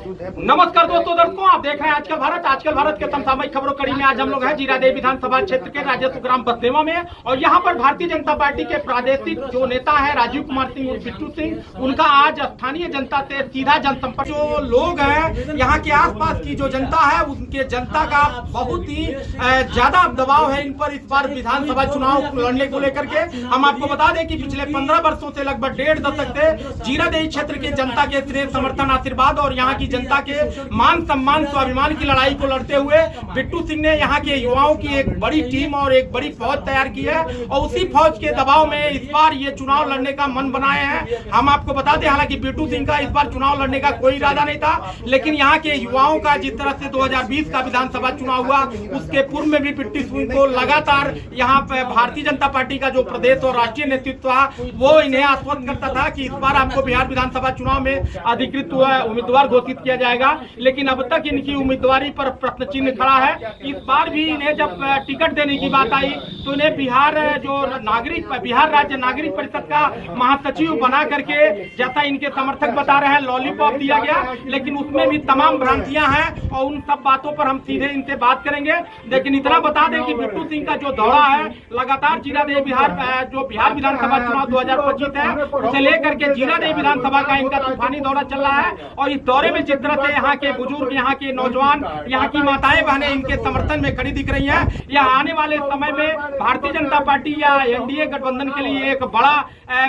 मौजूद है। नमस्कार दर्शकों, आप देख रहे हैं आजकल भारत के समसामयिक खबरों कड़ी में आज हम लोग हैं जीरादेई विधानसभा क्षेत्र के राजस्व ग्राम बसदेवा में, और यहाँ पर भारतीय जनता पार्टी के प्रादेशिक जो नेता है राजीव कुमार सिंह और बिट्टू सिंह, उनका आज स्थानीय जनता से सीधा जनसंपर्क। जो लोग हैं यहाँ के आसपास की जो जनता है, उनके जनता का बहुत ही ज्यादा दबाव है इन पर इस बार विधानसभा चुनाव लड़ने को लेकर के। हम आपको बता दें कि पिछले 15 वर्षों से लगभग 1.5 दशक से जीरादेई क्षेत्र के जनता के स्नेह समर्थन आशीर्वाद और यहाँ की जनता के मान सम्मान स्वाभिमान की लड़ाई को लड़ते हुए बिट्टू सिंह ने यहाँ के युवाओं की एक बड़ी टीम और एक बड़ी फौज तैयार की है, और उसी फौज के दबाव में इस बार ये चुनाव लड़ने का मन बनाए हैं। हम आपको बता दें, हालांकि बिट्टू सिंह का इस बार चुनाव लड़ने का कोई इरादा नहीं था, लेकिन यहाँ के युवाओं का जिस तरह से 2020 का विधानसभा चुनाव हुआ, उसके पूर्व में भी बिट्टू सिंह को लगातार यहाँ पे भारतीय जनता पार्टी का जो प्रदेश और राष्ट्रीय नेतृत्व है वो इन्हें आश्वस्त करता था कि इस बार आपको बिहार विधानसभा चुनाव में अधिकृत उम्मीदवार घोषित किया जाएगा, लेकिन अब तक इनकी उम्मीदवारी पर प्रश्न चिन्ह खड़ा है। इस बार भी इन्हें जब टिकट देने की बात आई तो इन्हें बिहार राज्य नागरिक परिषद का महासचिव बना करके, जैसा इनके समर्थक बता रहे हैं, लॉलीपॉप दिया गया, लेकिन उसमें भी तमाम भ्रांतियां हैं और उन सब बातों पर हम सीधे इनसे बात करेंगे। लेकिन इतना बता दें कि बिट्टू सिंह का जो दौरा है लगातार जीरादेई बिहार विधानसभा चुनाव 2025 है, उसे लेकर के जीरादेई विधानसभा का इनका तूफानी दौरा चल रहा है, और इस दौरे में जिस तरह से यहाँ के बुजुर्ग, यहाँ के नौजवान, यहाँ की माताएं बहनें इनके समर्थन में खड़ी दिख रही हैं। यह आने वाले समय में भारतीय जनता पार्टी या एनडीए गठबंधन के लिए एक बड़ा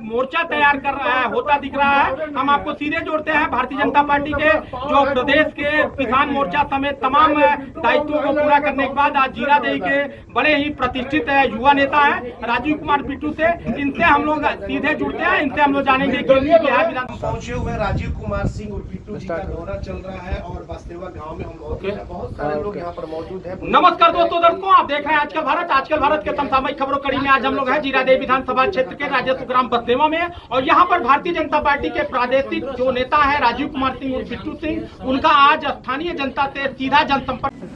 मोर्चा तैयार कर होता दिख रहा है। हम आपको सीधे जोड़ते हैं भारतीय जनता पार्टी के जो प्रदेश के किसान मोर्चा समेत तमाम दायित्वों को पूरा करने के बाद आज जीरादेई के बड़े ही प्रतिष्ठित युवा नेता है राजीव कुमार बिट्टू से, इनसे हम लोग सीधे जुड़ते हैं, इनसे हम लोग जानेंगे कि बिहार विधानसभा पहुंचे हुए राजीव कुमार सिंह और बिट्टू जी का दौरा चल रहा है, और बसदेवा गांव में हम मौजूद हैं। बहुत सारे लोग यहाँ पर मौजूद हैं। नमस्कार दर्शकों, आप देख रहे हैं आजकल भारत के समसामयिक खबरों कड़ी में आज हम लोग हैं जीरादेई विधानसभा क्षेत्र के राजस्व ग्राम बसदेवा में, और यहाँ पर भारतीय जनता पार्टी के प्रादेशिक जो नेता है राजीव कुमार सिंह और बिट्टू सिंह, उनका आज स्थानीय जनता से सीधा जनसंपर्क।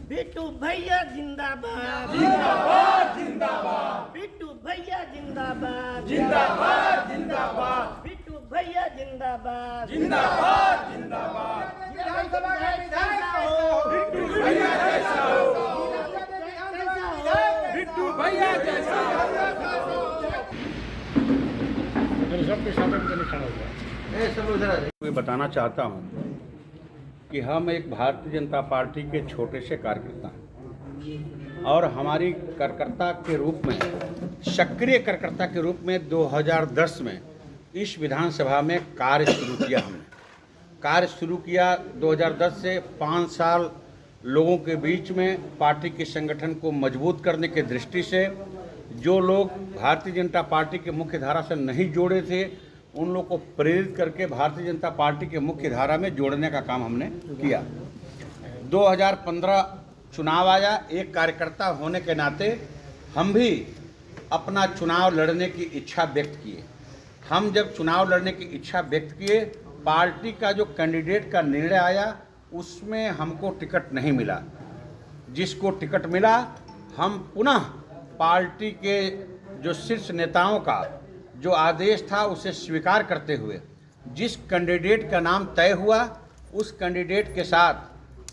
बिट्टू भैया जिंदाबाद, जिंदाबाद जिंदाबाद, बिट्टू भैया जिंदाबाद, जिंदाबाद जिंदाबाद, बिट्टू भैया जिंदाबाद, जिंदाबाद जिंदाबाद। विधानसभा का विधायक बिट्टू भैया जैसा हो, बिट्टू भैया जैसा मैं बताना चाहता हूँ कि हम एक भारतीय जनता पार्टी के छोटे से कार्यकर्ता हैं, और हमारी कार्यकर्ता के रूप में, सक्रिय कार्यकर्ता के रूप में 2010 में इस विधानसभा में कार्य शुरू किया। हमने कार्य शुरू किया 2010 से 5 साल लोगों के बीच में पार्टी के संगठन को मजबूत करने के दृष्टि से, जो लोग भारतीय जनता पार्टी के मुख्य धारा से नहीं जोड़े थे उन लोग को प्रेरित करके भारतीय जनता पार्टी के मुख्य धारा में जोड़ने का काम हमने किया। 2015 चुनाव आया, एक कार्यकर्ता होने के नाते हम भी अपना चुनाव लड़ने की इच्छा व्यक्त किए। हम जब चुनाव लड़ने की इच्छा व्यक्त किए, पार्टी का जो कैंडिडेट का निर्णय आया उसमें हमको टिकट नहीं मिला। जिसको टिकट मिला, हम पुनः पार्टी के जो शीर्ष नेताओं का जो आदेश था उसे स्वीकार करते हुए जिस कैंडिडेट का नाम तय हुआ उस कैंडिडेट के साथ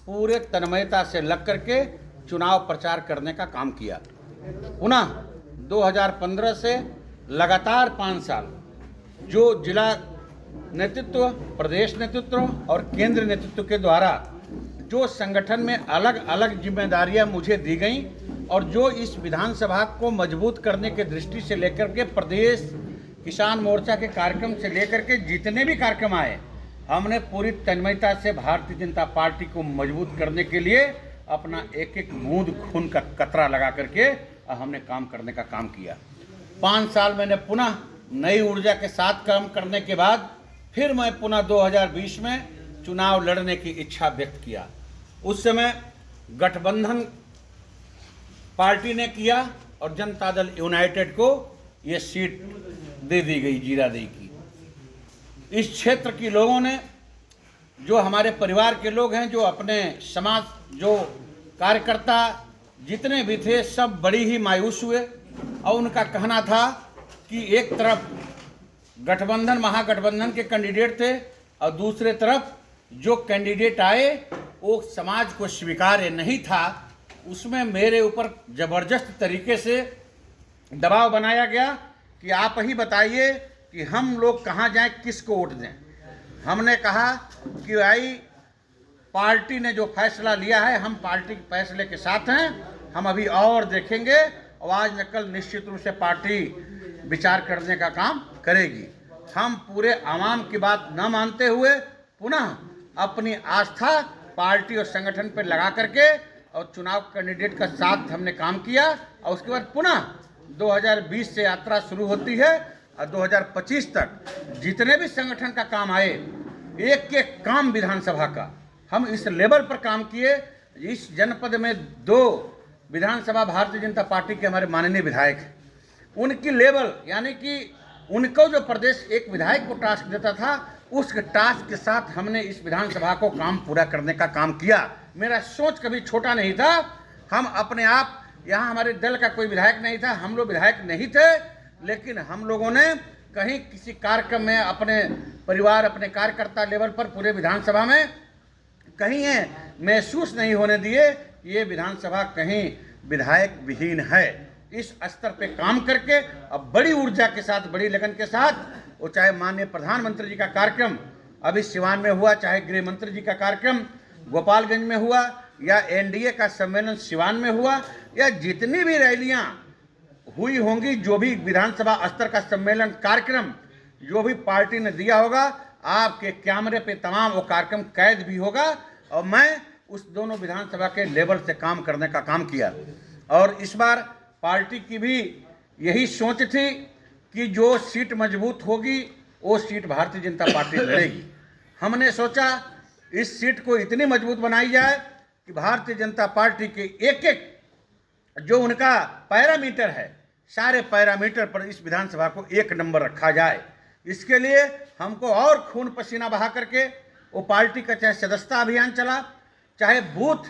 पूरे तन्मयता से लग करके चुनाव प्रचार करने का काम किया। पुनः 2015 से लगातार 5 साल जो जिला नेतृत्व, प्रदेश नेतृत्व और केंद्र नेतृत्व के द्वारा जो संगठन में अलग अलग जिम्मेदारियां मुझे दी गई, और जो इस विधानसभा को मजबूत करने के दृष्टि से लेकर के प्रदेश किसान मोर्चा के कार्यक्रम से लेकर के जितने भी कार्यक्रम आए, हमने पूरी तन्मयता से भारतीय जनता पार्टी को मजबूत करने के लिए अपना एक एक बूंद खून का कतरा लगा करके हमने काम करने का काम किया। 5 साल मैंने पुनः नई ऊर्जा के साथ काम करने के बाद फिर मैं पुनः 2020 में चुनाव लड़ने की इच्छा व्यक्त किया। उस समय गठबंधन पार्टी ने किया और जनता दल यूनाइटेड को ये सीट दे दी गई जीरादेई की। इस क्षेत्र के लोगों ने, जो हमारे परिवार के लोग हैं, जो अपने समाज, जो कार्यकर्ता जितने भी थे, सब बड़ी ही मायूस हुए, और उनका कहना था कि एक तरफ गठबंधन महागठबंधन के कैंडिडेट थे और दूसरे तरफ जो कैंडिडेट आए वो समाज को स्वीकार्य नहीं था। उसमें मेरे ऊपर ज़बरदस्त तरीके से दबाव बनाया गया कि आप ही बताइए कि हम लोग कहाँ जाएं, किसको वोट दें। हमने कहा कि भाई पार्टी ने जो फैसला लिया है हम पार्टी के फैसले के साथ हैं, हम अभी और देखेंगे और आज न कल निश्चित रूप से पार्टी विचार करने का काम करेगी। हम पूरे आवाम की बात न मानते हुए पुनः अपनी आस्था पार्टी और संगठन पर लगा करके और चुनाव कैंडिडेट का साथ हमने काम किया और उसके बाद पुनः 2020 से यात्रा शुरू होती है और 2025 तक जितने भी संगठन का काम आए, एक एक काम विधानसभा का हम इस लेवल पर काम किए। इस जनपद में 2 विधानसभा भारतीय जनता पार्टी के हमारे माननीय विधायक हैं, उनकी लेवल यानी कि उनको जो प्रदेश एक विधायक को टास्क देता था उस टास्क के साथ हमने इस विधानसभा को काम पूरा करने का काम किया। मेरा सोच कभी छोटा नहीं था। हम अपने आप यहाँ हमारे दल का कोई विधायक नहीं था, हम लोग विधायक नहीं थे, लेकिन हम लोगों ने कहीं किसी कार्यक्रम में अपने परिवार अपने कार्यकर्ता लेवल पर पूरे विधानसभा में कहीं ये महसूस नहीं होने दिए कि ये विधानसभा कहीं विधायक विहीन है। इस स्तर पे काम करके अब बड़ी ऊर्जा के साथ बड़ी लगन के साथ, वो चाहे माननीय प्रधानमंत्री जी का कार्यक्रम अभी सिवान में हुआ, चाहे गृह मंत्री जी का कार्यक्रम गोपालगंज में हुआ, या एनडीए का सम्मेलन सिवान में हुआ, या जितनी भी रैलियां हुई होंगी, जो भी विधानसभा स्तर का सम्मेलन कार्यक्रम जो भी पार्टी ने दिया होगा, आपके कैमरे पे तमाम वो कार्यक्रम कैद भी होगा। और मैं उस दोनों विधानसभा के लेवल से काम करने का काम किया। और इस बार पार्टी की भी यही सोच थी कि जो सीट मजबूत होगी वो सीट भारतीय जनता पार्टी लड़ेगी। हमने सोचा इस सीट को इतनी मजबूत बनाई जाए कि भारतीय जनता पार्टी के एक एक जो उनका पैरामीटर है, सारे पैरामीटर पर इस विधानसभा को 1 नंबर रखा जाए। इसके लिए हमको और खून पसीना बहा करके वो पार्टी का चाहे सदस्यता अभियान चला, चाहे बूथ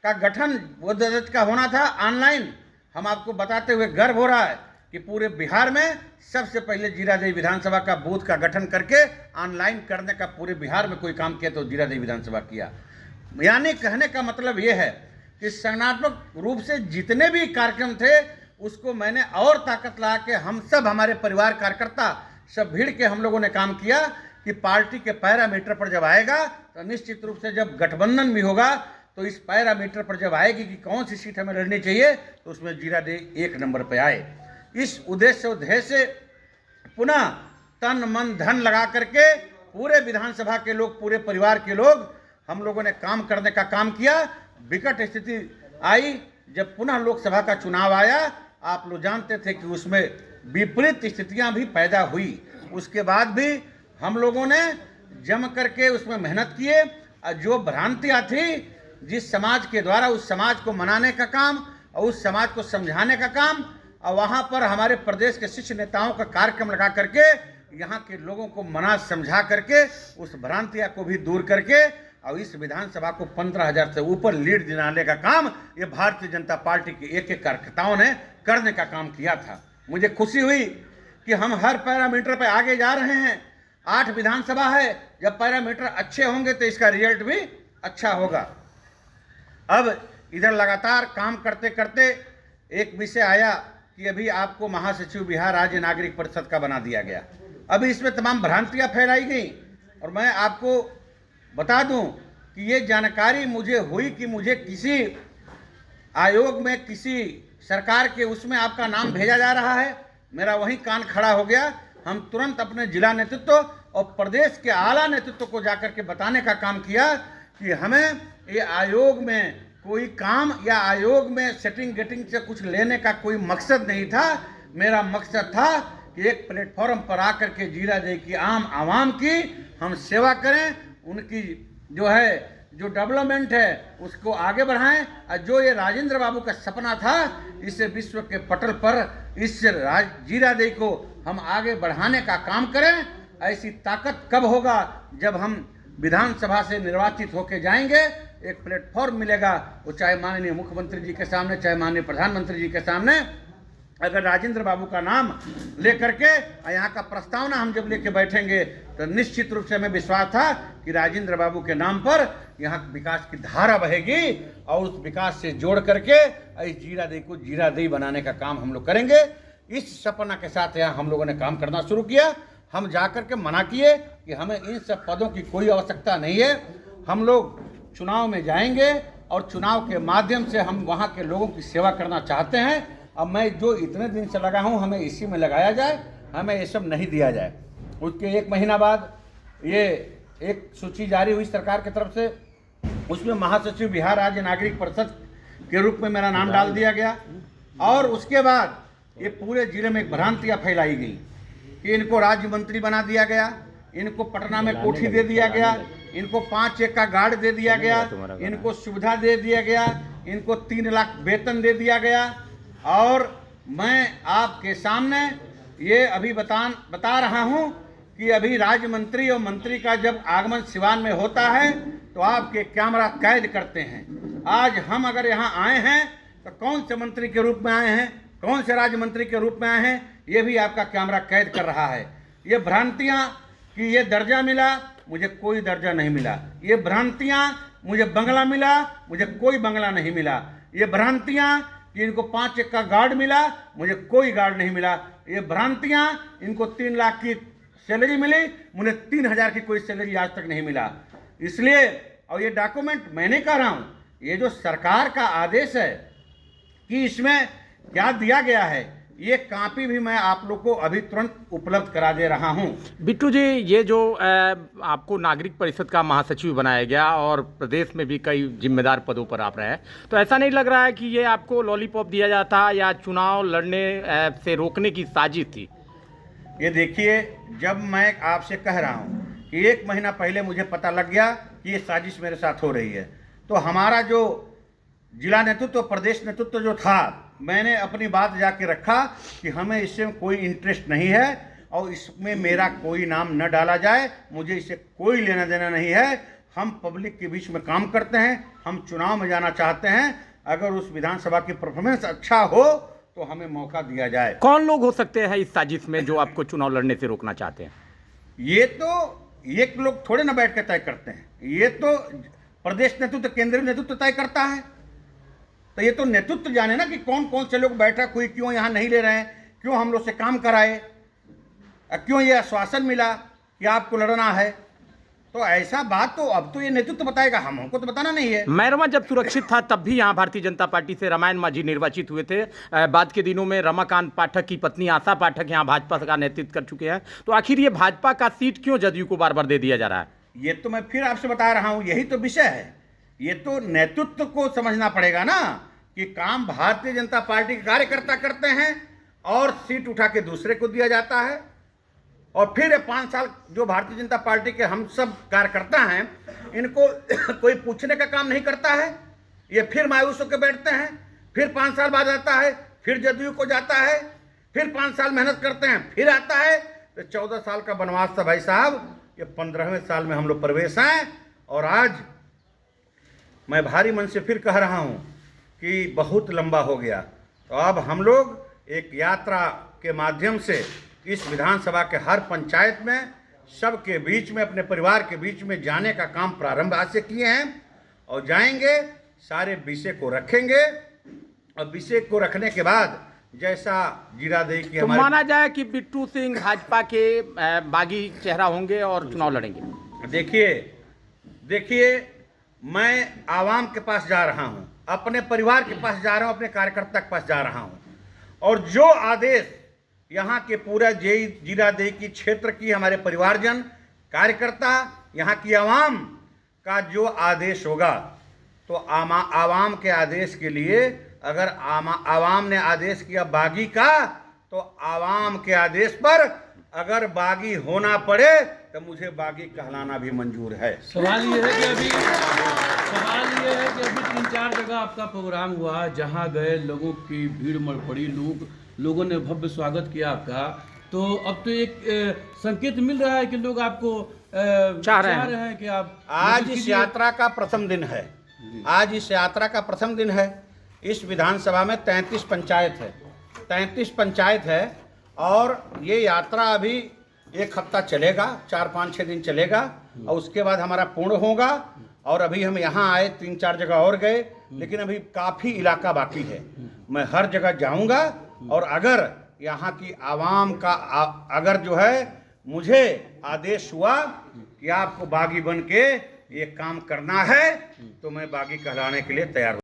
का गठन वो दर्ज का होना था ऑनलाइन। हम आपको बताते हुए गर्व हो रहा है कि पूरे बिहार में सबसे पहले जीरादेवी विधानसभा का बूथ का गठन करके ऑनलाइन करने का पूरे बिहार में कोई काम किया तो जीरादेवी विधानसभा किया। यानी कहने का मतलब ये है कि संगठनात्मक रूप से जितने भी कार्यक्रम थे उसको मैंने और ताकत लगा के हम सब हमारे परिवार कार्यकर्ता सब भीड़ के हम लोगों ने काम किया कि पार्टी के पैरामीटर पर जब आएगा तो निश्चित रूप से जब गठबंधन भी होगा तो इस पैरामीटर पर जब आएगी कि कौन सी सीट हमें लड़नी चाहिए तो उसमें जीरादेवी 1 नंबर पर आए। इस उद्देश्य से पुनः तन मन धन लगा करके पूरे विधानसभा के लोग, पूरे परिवार के लोग हम लोगों ने काम करने का काम किया। विकट स्थिति आई जब पुनः लोकसभा का चुनाव आया, आप लोग जानते थे कि उसमें विपरीत स्थितियां भी पैदा हुई। उसके बाद भी हम लोगों ने जम करके उसमें मेहनत किए और जो भ्रांतियां थी जिस समाज के द्वारा उस समाज को मनाने का काम और उस समाज को समझाने का काम, और वहाँ पर हमारे प्रदेश के शीर्ष नेताओं का कार्यक्रम लगा करके यहाँ के लोगों को मना समझा करके उस भ्रांतियाँ को भी दूर करके और इस विधानसभा को 15,000 से ऊपर लीड दिलाने का काम ये भारतीय जनता पार्टी के एक एक कार्यकर्ताओं ने करने का काम किया था। मुझे खुशी हुई कि हम हर पैरामीटर पर आगे जा रहे हैं। 8 विधानसभा है, जब पैरामीटर अच्छे होंगे तो इसका रिजल्ट भी अच्छा होगा। अब इधर लगातार काम करते करते एक विषय आया कि अभी आपको महासचिव बिहार राज्य नागरिक परिषद का बना दिया गया। अभी इसमें तमाम भ्रांतियां फैलाई गई और मैं आपको बता दूं कि ये जानकारी मुझे हुई कि मुझे किसी आयोग में किसी सरकार के उसमें आपका नाम भेजा जा रहा है। मेरा वहीं कान खड़ा हो गया। हम तुरंत अपने जिला नेतृत्व और प्रदेश के आला नेतृत्व को जाकर के बताने का काम किया कि हमें ये आयोग में कोई काम या आयोग में सेटिंग गेटिंग से कुछ लेने का कोई मकसद नहीं था। मेरा मकसद था कि एक प्लेटफॉर्म पर आकर के जीरादेवी की आम आवाम की हम सेवा करें, उनकी जो डेवलपमेंट है उसको आगे बढ़ाएं और जो ये राजेंद्र बाबू का सपना था इसे विश्व के पटल पर इस जीरादेवी को हम आगे बढ़ाने का काम करें। ऐसी ताकत कब होगा जब हम विधानसभा से निर्वाचित होकर जाएंगे, एक प्लेटफॉर्म मिलेगा, वो चाहे माननीय मुख्यमंत्री जी के सामने, चाहे माननीय प्रधानमंत्री जी के सामने अगर राजेंद्र बाबू का नाम लेकर के यहाँ का प्रस्तावना हम जब लेके बैठेंगे तो निश्चित रूप से हमें विश्वास था कि राजेंद्र बाबू के नाम पर यहाँ विकास की धारा बहेगी और उस विकास से जोड़ करके इस जीरादेई को जीरादेई बनाने का काम हम लोग करेंगे। इस सपना के साथ यहाँ हम लोगों ने काम करना शुरू किया। हम जाकर के मना किए कि हमें इन सब पदों की कोई आवश्यकता नहीं है, हम लोग चुनाव में जाएंगे और चुनाव के माध्यम से हम वहाँ के लोगों की सेवा करना चाहते हैं। अब मैं जो इतने दिन से लगा हूँ हमें इसी में लगाया जाए, हमें ये सब नहीं दिया जाए। उसके 1 महीना बाद ये एक सूची जारी हुई सरकार की तरफ से, उसमें महासचिव बिहार राज्य नागरिक परिषद के रूप में मेरा नाम डाल दिया गया और उसके बाद ये पूरे जिले में एक भ्रांतियाँ फैलाई गई कि इनको राज्य मंत्री बना दिया गया, इनको पटना में कोठी दे दिया गया, इनको 5 एक का गार्ड दे दिया गया, इनको सुविधा दे दिया गया, इनको 3 लाख वेतन दे दिया गया। और मैं आपके सामने ये अभी बता रहा हूँ कि अभी राज्य मंत्री और मंत्री का जब आगमन सिवान में होता है तो आपके कैमरा कैद करते हैं। आज हम अगर यहाँ आए हैं तो कौन से मंत्री के रूप में आए हैं, कौन से राज्य मंत्री के रूप में आए हैं, ये भी आपका कैमरा कैद कर रहा है। ये भ्रांतियाँ कि ये दर्जा मिला, मुझे कोई दर्जा नहीं मिला। ये भ्रांतियाँ मुझे बंगला मिला, मुझे कोई बंगला नहीं मिला। ये भ्रांतियाँ कि इनको 5 एक का गार्ड मिला, मुझे कोई गार्ड नहीं मिला। ये भ्रांतियाँ इनको 3 लाख की सैलरी मिली, मुझे 3,000 की कोई सैलरी आज तक नहीं मिला। इसलिए और ये डॉक्यूमेंट मैंने कह रहा हूँ, ये जो सरकार का आदेश है कि इसमें क्या दिया गया है, ये कापी भी मैं आप लोग को अभी तुरंत उपलब्ध करा दे रहा हूं। बिट्टू जी, ये जो आपको नागरिक परिषद का महासचिव बनाया गया और प्रदेश में भी कई जिम्मेदार पदों पर आप रहे हैं, तो ऐसा नहीं लग रहा है कि ये आपको लॉलीपॉप दिया जाता या चुनाव लड़ने से रोकने की साजिश थी? ये देखिए, जब मैं आपसे कह रहा हूं कि 1 महीना पहले मुझे पता लग गया कि ये साजिश मेरे साथ हो रही है, तो हमारा जो जिला नेतृत्व, प्रदेश नेतृत्व जो था, मैंने अपनी बात जाके रखा कि हमें इससे कोई इंटरेस्ट नहीं है और इसमें मेरा कोई नाम न डाला जाए, मुझे इससे कोई लेना देना नहीं है। हम पब्लिक के बीच में काम करते हैं, हम चुनाव में जाना चाहते हैं। अगर उस विधानसभा की परफॉर्मेंस अच्छा हो तो हमें मौका दिया जाए। कौन लोग हो सकते हैं इस साजिश में जो आपको चुनाव लड़ने से रोकना चाहते हैं? ये तो एक लोग थोड़े ना बैठ के तय करते हैं, ये तो प्रदेश नेतृत्व, केंद्रीय नेतृत्व तय करता है। तो ये तो नेतृत्व जाने ना कि कौन कौन से लोग बैठक हुई, क्यों यहाँ नहीं ले रहे हैं, क्यों हम लोग से काम कराए, क्यों ये आश्वासन मिला कि आपको लड़ना है। तो ऐसा बात तो अब तो ये नेतृत्व बताएगा, हमको तो बताना नहीं है। मैरमा जब सुरक्षित था तब भी यहाँ भारतीय जनता पार्टी से रामायण मांझी निर्वाचित हुए थे। बाद के दिनों में रमाकांत पाठक की पत्नी आशा पाठक यहाँ भाजपा का नेतृत्व कर चुके हैं। तो आखिर ये भाजपा का सीट क्यों जदयू को बार बार दे दिया जा रहा है? ये तो मैं फिर आपसे बता रहा हूँ, यही तो विषय है। ये तो नेतृत्व को समझना पड़ेगा ना कि काम भारतीय जनता पार्टी के कार्यकर्ता करते हैं और सीट उठा के दूसरे को दिया जाता है। और फिर 5 साल जो भारतीय जनता पार्टी के हम सब कार्यकर्ता हैं, इनको कोई पूछने का काम नहीं करता है। ये फिर मायूस होकर बैठते हैं, फिर 5 साल बाद आता है, फिर जदयू को जाता है, फिर 5 साल मेहनत करते हैं, फिर आता है। तो 14 साल का वनवास था भाई साहब, ये 15वें साल में हम लोग प्रवेश हैं। और आज मैं भारी मन से फिर कह रहा हूँ कि बहुत लंबा हो गया, तो अब हम लोग एक यात्रा के माध्यम से इस विधानसभा के हर पंचायत में, सबके बीच में, अपने परिवार के बीच में जाने का काम प्रारंभ आज से किए हैं और जाएंगे। सारे विषय को रखेंगे और विषय को रखने के बाद जैसा जीरादेई की तो माना जाए कि बिट्टू सिंह भाजपा के बागी चेहरा होंगे और चुनाव लड़ेंगे। देखिए, मैं आवाम के पास जा रहा हूं, अपने परिवार के पास जा रहा हूं, अपने कार्यकर्ता के पास जा रहा हूं, और जो आदेश यहाँ के पूरा जीरादेई की क्षेत्र की हमारे परिवारजन, कार्यकर्ता, यहाँ की आवाम का जो आदेश होगा, तो आवाम के आदेश के लिए अगर आवाम ने आदेश किया बागी का, तो आवाम के आदेश पर अगर बागी होना पड़े तो मुझे बागी कहलाना भी मंजूर है। सवाल ये है कि अभी 3-4 जगह आपका प्रोग्राम हुआ, जहां गए लोगों की भीड़ मर पड़ी, लोगों ने भव्य स्वागत किया आपका। तो अब तो एक संकेत मिल रहा है कि लोग आपको चाह रहे हैं कि आप आज इस यात्रा का प्रथम दिन है। आज इस यात्रा का प्रथम दिन है। इस विधानसभा में 33 पंचायत है 33 पंचायत है और ये यात्रा अभी 1 हफ्ता चलेगा, 4-5-6 दिन चलेगा और उसके बाद हमारा पूर्ण होगा। और अभी हम यहाँ आए, 3-4 जगह और गए, लेकिन अभी काफ़ी इलाका बाकी है। मैं हर जगह जाऊँगा और अगर यहाँ की आवाम का अगर जो है मुझे आदेश हुआ कि आपको बागी बन के ये काम करना है तो मैं बागी कहलाने के लिए तैयार हूँ।